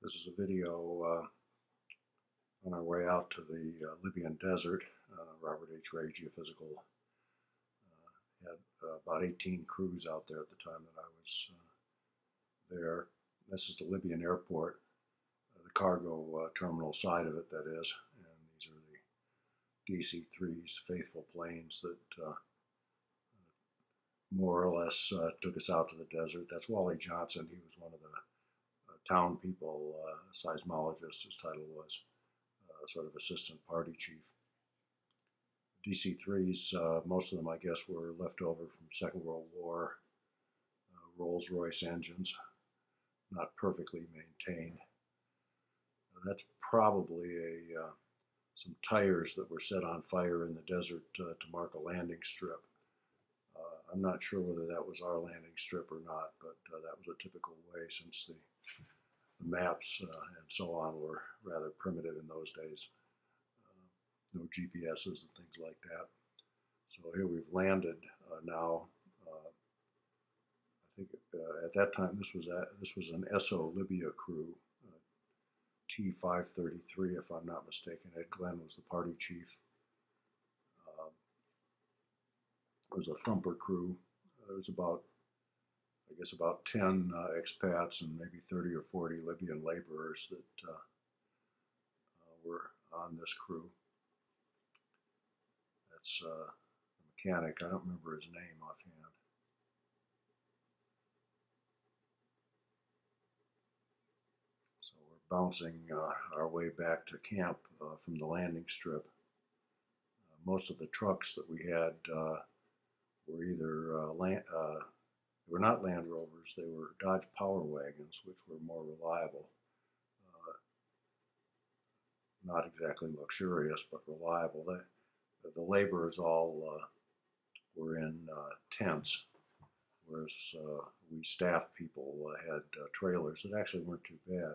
This is a video on our way out to the Libyan desert. Robert H. Ray Geophysical had about 18 crews out there at the time that I was there. This is the Libyan airport, the cargo terminal side of it, that is. And these are the DC-3s, faithful planes that more or less took us out to the desert. That's Wally Johnson. He was one of the town people, seismologist, his title was, sort of assistant party chief. DC-3s, most of them, I guess, were left over from Second World War, Rolls-Royce engines, not perfectly maintained. That's probably some tires that were set on fire in the desert to mark a landing strip. I'm not sure whether that was our landing strip or not, but that was a typical way, since the maps and so on were rather primitive in those days. No GPSs and things like that. So here we've landed now. I think at that time this was an Esso Libya crew, T533 if I'm not mistaken. Ed Glenn was the party chief. It was a thumper crew. There was about, I guess, about 10 expats and maybe 30 or 40 Libyan laborers that were on this crew. That's the mechanic. I don't remember his name offhand. So we're bouncing our way back to camp from the landing strip. Most of the trucks that we had were either they were not Land Rovers, they were Dodge Power Wagons, which were more reliable. Not exactly luxurious, but reliable. The laborers all were in tents, whereas we staff people had trailers that actually weren't too bad.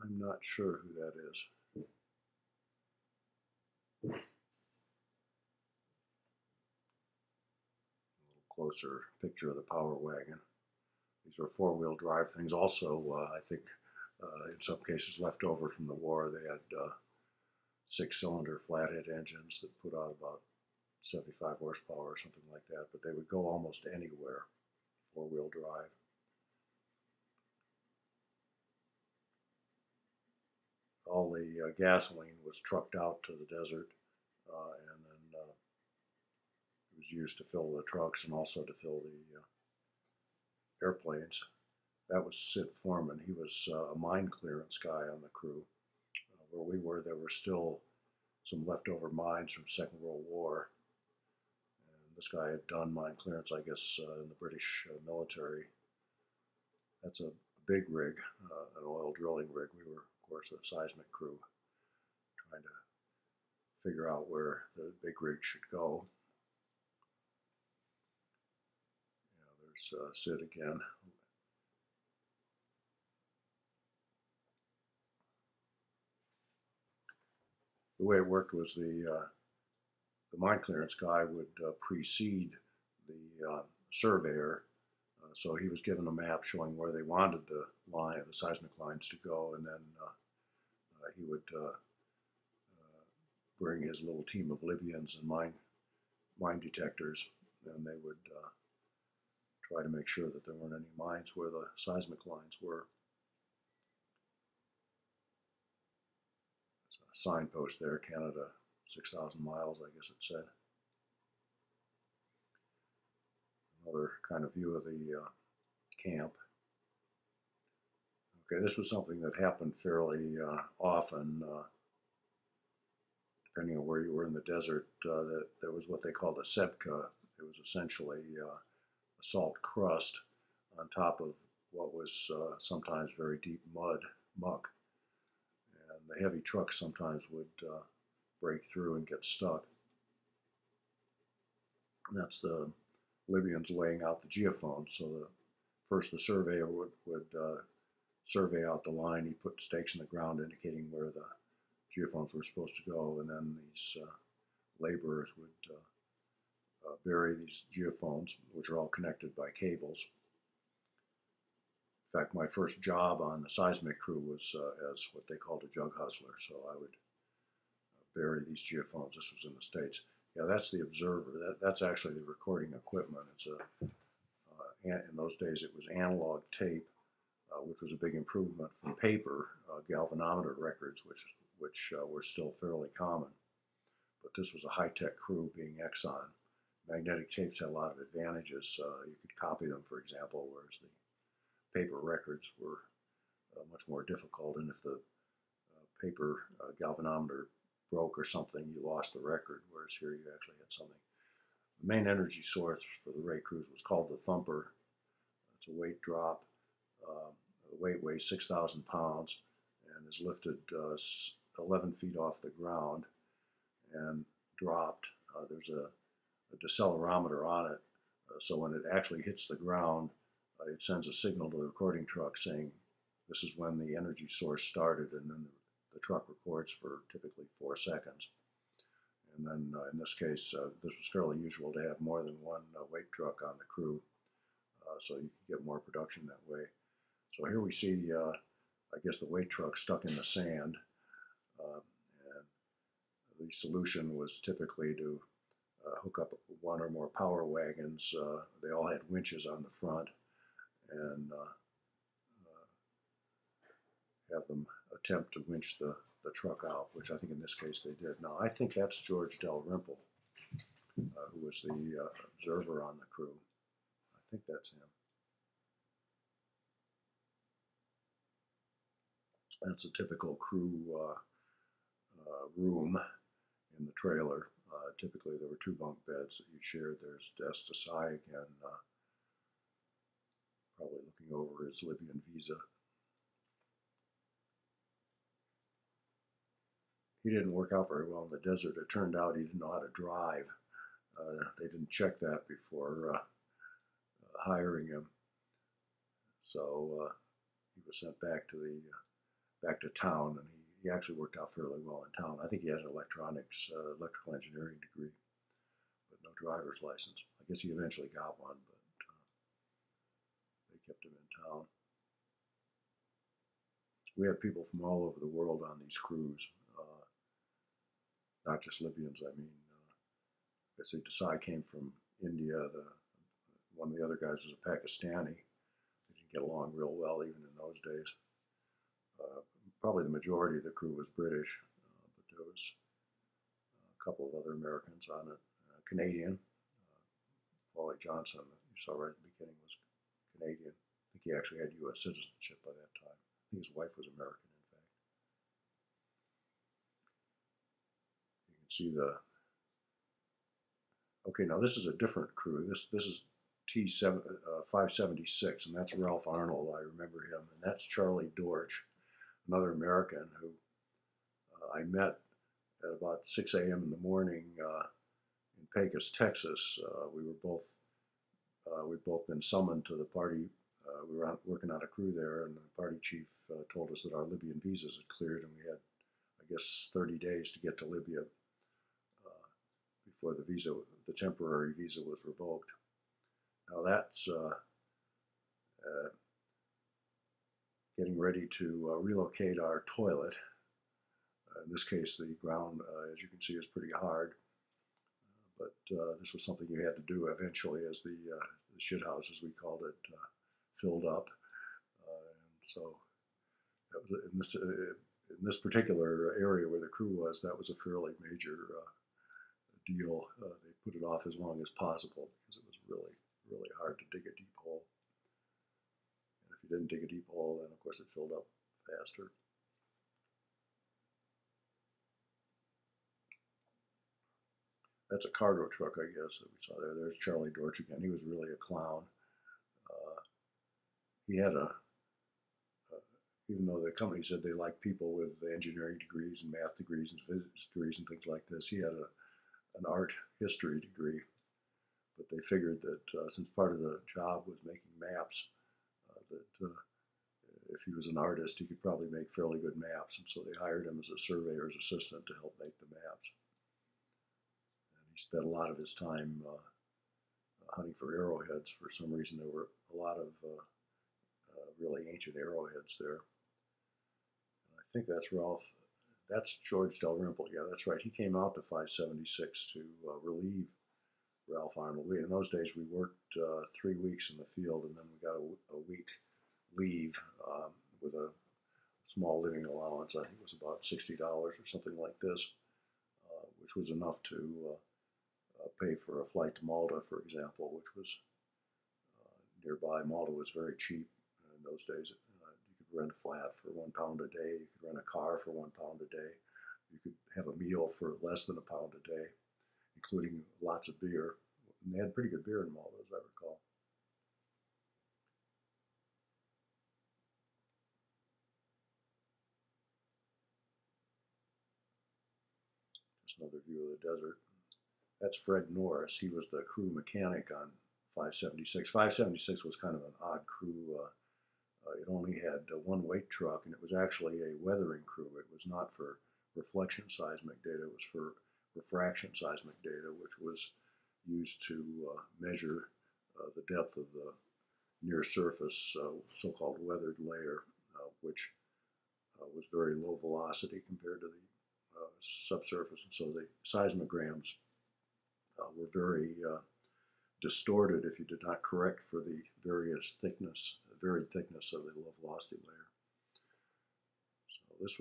I'm not sure who that is. Closer picture of the Power Wagon. These are four-wheel drive things. Also, I think in some cases left over from the war, they had six-cylinder flathead engines that put out about 75 horsepower or something like that, but they would go almost anywhere, four-wheel drive. All the gasoline was trucked out to the desert, and then it was used to fill the trucks and also to fill the airplanes. That was Sid Foreman. He was a mine clearance guy on the crew. Where we were, there were still some leftover mines from Second World War. And this guy had done mine clearance, I guess, in the British military. That's a big rig, an oil drilling rig. We were, of course, a seismic crew trying to figure out where the big rig should go. There's Sid again. The way it worked was the mine clearance guy would precede the surveyor, so he was given a map showing where they wanted the seismic lines to go, and then he would bring his little team of Libyans and mine detectors, and they would try to make sure that there weren't any mines where the seismic lines were. There's a signpost there, Canada, 6,000 miles, I guess it said. Another kind of view of the camp. Okay, this was something that happened fairly often, depending on where you were in the desert. That there was what they called a sebka. It was essentially a salt crust on top of what was sometimes very deep muck. And the heavy trucks sometimes would break through and get stuck. And that's the Libyans weighing out the geophones. So first the surveyor would survey out the line. He put stakes in the ground indicating where the geophones were supposed to go, and then these laborers would bury these geophones, which are all connected by cables, In fact, my first job on the seismic crew was as what they called a jug hustler. So I would bury these geophones. This was in the States. Yeah, that's the observer. That's actually the recording equipment. It's in those days it was analog tape, which was a big improvement from paper galvanometer records, which were still fairly common. But this was a high-tech crew, being Exxon. Magnetic tapes had a lot of advantages. You could copy them, for example, whereas the paper records were much more difficult. And if the paper galvanometer broke or something, you lost the record, whereas here you actually had something. The main energy source for the Ray crews was called the Thumper. It's a weight drop. The weight weighs 6,000 pounds and is lifted 11 feet off the ground and dropped. There's a decelerometer on it, so when it actually hits the ground, it sends a signal to the recording truck saying this is when the energy source started, and then the truck records for typically 4 seconds. And then in this case, this was fairly usual to have more than one weight truck on the crew, so you could get more production that way. So here we see, I guess, the weight truck stuck in the sand, and the solution was typically to hook up one or more power wagons. They all had winches on the front, and have them attempt to winch the truck out, which I think in this case they did. Now, I think that's George Dalrymple, who was the observer on the crew. I think that's him. That's a typical crew room in the trailer. Typically, there were 2 bunk beds that you shared. There's Destasai again, probably looking over his Libyan visa. He didn't work out very well in the desert. It turned out he didn't know how to drive. They didn't check that before hiring him, so he was sent back to town, and he actually worked out fairly well in town. I think he had an electrical engineering degree, but no driver's license. I guess he eventually got one, but they kept him in town. We had people from all over the world on these crews, not just Libyans. I mean, I say Desai came from India. One of the other guys was a Pakistani. They didn't get along real well even in those days. Probably the majority of the crew was British, but there was a couple of other Americans on it. Canadian, Wally Johnson, that you saw right at the beginning, was Canadian. I think he actually had U.S. citizenship by that time. I think his wife was American, in fact. You can see okay, now this is a different crew. This is T576, and that's Ralph Arnold. I remember him. And that's Charlie Dorch, another American who I met at about 6 a.m. in the morning in Pecos, Texas. We'd both been summoned to the party. We were working on a crew there, and the party chief told us that our Libyan visas had cleared, and we had, I guess, 30 days to get to Libya before the temporary visa was revoked. Now that's getting ready to relocate our toilet. In this case, the ground, as you can see, is pretty hard. But this was something you had to do eventually as the shit house, as we called it, filled up. And so that was in this particular area where the crew was, that was a fairly major deal. They put it off as long as possible because it was really, really hard to dig a deep hole. And if you didn't dig a deep hole, then of course it filled up faster. That's a cargo truck, I guess, that we saw there. There's Charlie Dorch again. He was really a clown. He had even though the company said they liked people with engineering degrees and math degrees and physics degrees and things like this, he had an art history degree. But they figured that since part of the job was making maps, that if he was an artist, he could probably make fairly good maps. And so they hired him as a surveyor's assistant to help make the maps. He spent a lot of his time hunting for arrowheads. For some reason, there were a lot of really ancient arrowheads there. And I think that's Ralph. That's George Dalrymple. Yeah, that's right. He came out to 576 to relieve Ralph Arnold. In those days, we worked 3 weeks in the field, and then we got a week leave with a small living allowance. I think it was about $60 or something like this, which was enough to pay for a flight to Malta, for example, which was nearby. Malta was very cheap in those days. You could rent a flat for £1 a day. You could rent a car for £1 a day. You could have a meal for less than £1 a day, including lots of beer. And they had pretty good beer in Malta, as I recall. Just another view of the desert. That's Fred Norris. He was the crew mechanic on 576. 576 was kind of an odd crew. It only had one weight truck, and it was actually a weathering crew. It was not for reflection seismic data. It was for refraction seismic data, which was used to measure the depth of the near surface, so-called weathered layer, which was very low velocity compared to the subsurface. And so the seismograms were very distorted if you did not correct for the varied thickness of the low velocity layer. So this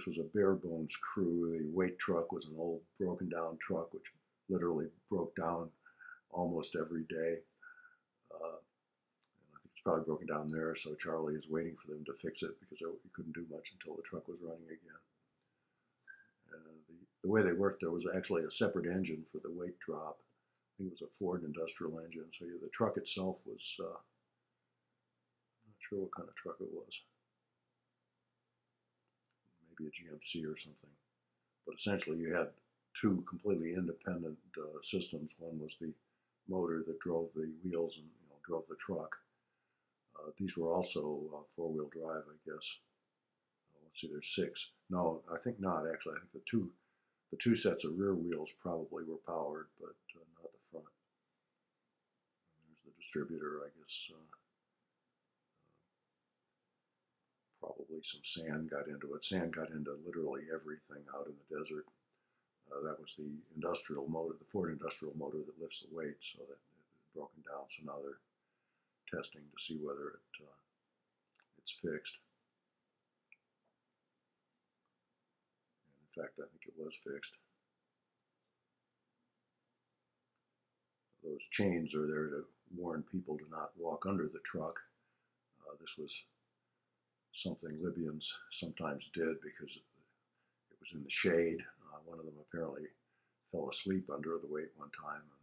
was a bare bones crew. The weight truck was an old broken down truck which literally broke down almost every day. And I think it's probably broken down there, so Charlie is waiting for them to fix it because he couldn't do much until the truck was running again. The way they worked, there was actually a separate engine for the weight drop. I think it was a Ford industrial engine. So the truck itself was, I'm not sure what kind of truck it was. Maybe a GMC or something. But essentially you had two completely independent systems. One was the motor that drove the wheels and drove the truck. These were also four-wheel drive, I guess. Let's see, there's six. No, I think not, actually. I think the two sets of rear wheels probably were powered, but not the front. And there's the distributor, I guess. Probably some sand got into it. Sand got into literally everything out in the desert. That was the industrial motor, the Ford industrial motor that lifts the weight, so that it's broken down. So now they're testing to see whether it's fixed. And in fact, I think it was fixed. Those chains are there to warn people to not walk under the truck. This was something Libyans sometimes did because it was in the shade. One of them apparently fell asleep under the weight one time, and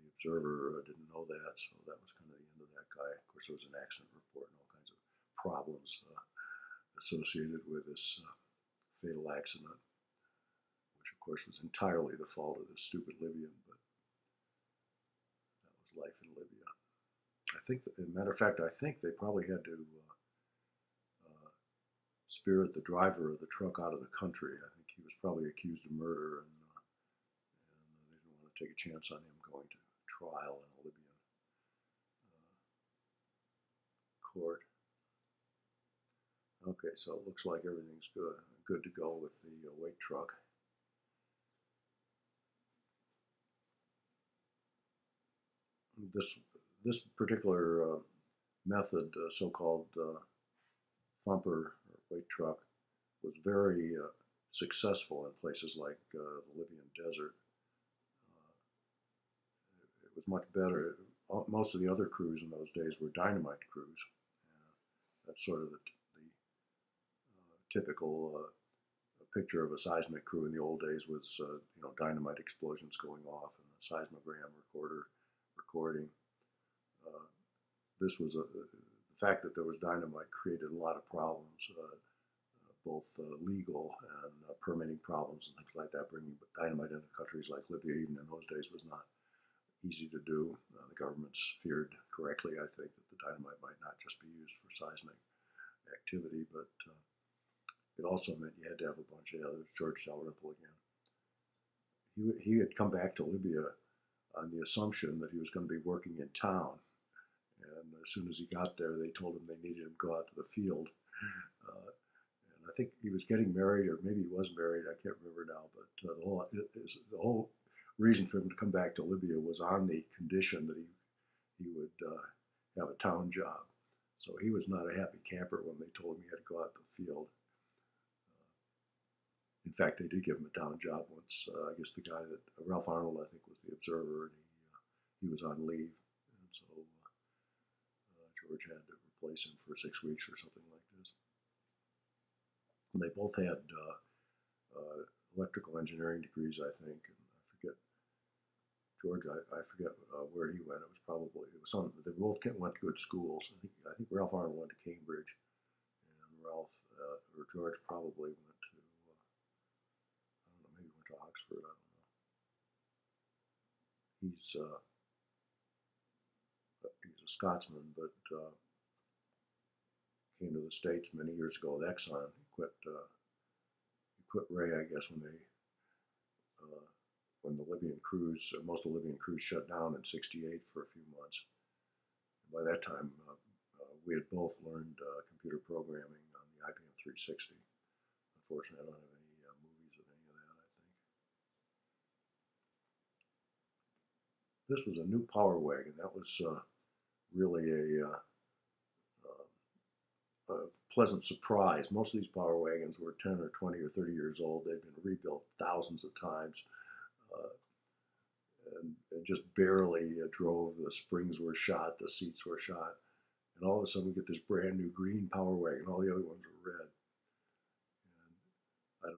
the observer didn't know that, so that was kind of the end of that guy. Of course, there was an accident report and all kinds of problems associated with this fatal accident, which of course was entirely the fault of this stupid Libyan, but that was life in Libya. I think, as a matter of fact, I think they probably had to spirit the driver of the truck out of the country. I think he was probably accused of murder, and they didn't want to take a chance on him going to trial in a Libyan court. Okay, so it looks like everything's good to go with the weight truck. This particular method, so-called thumper or weight truck, was very successful in places like the Libyan desert. It was much better. Most of the other crews in those days were dynamite crews. That's sort of the typical picture of a seismic crew in the old days was dynamite explosions going off and the seismogram recorder recording. This was the fact that there was dynamite created a lot of problems, both legal and permitting problems and things like that. Bringing dynamite into countries like Libya, even in those days, was not easy to do. The governments feared correctly, I think, that the dynamite might not just be used for seismic activity, but it also meant you had to have a bunch of others. George Dalrymple again. He had come back to Libya on the assumption that he was going to be working in town, And as soon as he got there, they told him they needed him to go out to the field. And I think he was getting married, or maybe he was married. I can't remember now. But the whole reason for him to come back to Libya was on the condition that he would have a town job. So he was not a happy camper when they told him he had to go out to the field. In fact, they did give him a town job once. I guess the guy that Ralph Arnold, I think, was the observer, and he was on leave, and so George had to replace him for 6 weeks or something like this. And they both had electrical engineering degrees, I think, and I forget George. I forget where he went. It was some. They both went to good schools. I think Ralph Arnold went to Cambridge, and or George probably went to maybe went to Oxford. I don't know. He's a Scotsman, but came to the States many years ago with Exxon. He quit Ray, I guess, when the Libyan crews, most of the Libyan crews shut down in '68 for a few months. And by that time, we had both learned computer programming on the IBM 360. Unfortunately, I don't have any movies of any of that, I think. This was a new Power Wagon. That was really a pleasant surprise. Most of these Power Wagons were 10 or 20 or 30 years old. They'd been rebuilt thousands of times and just barely drove. The springs were shot, the seats were shot. And all of a sudden we get this brand new green Power Wagon. All the other ones were red.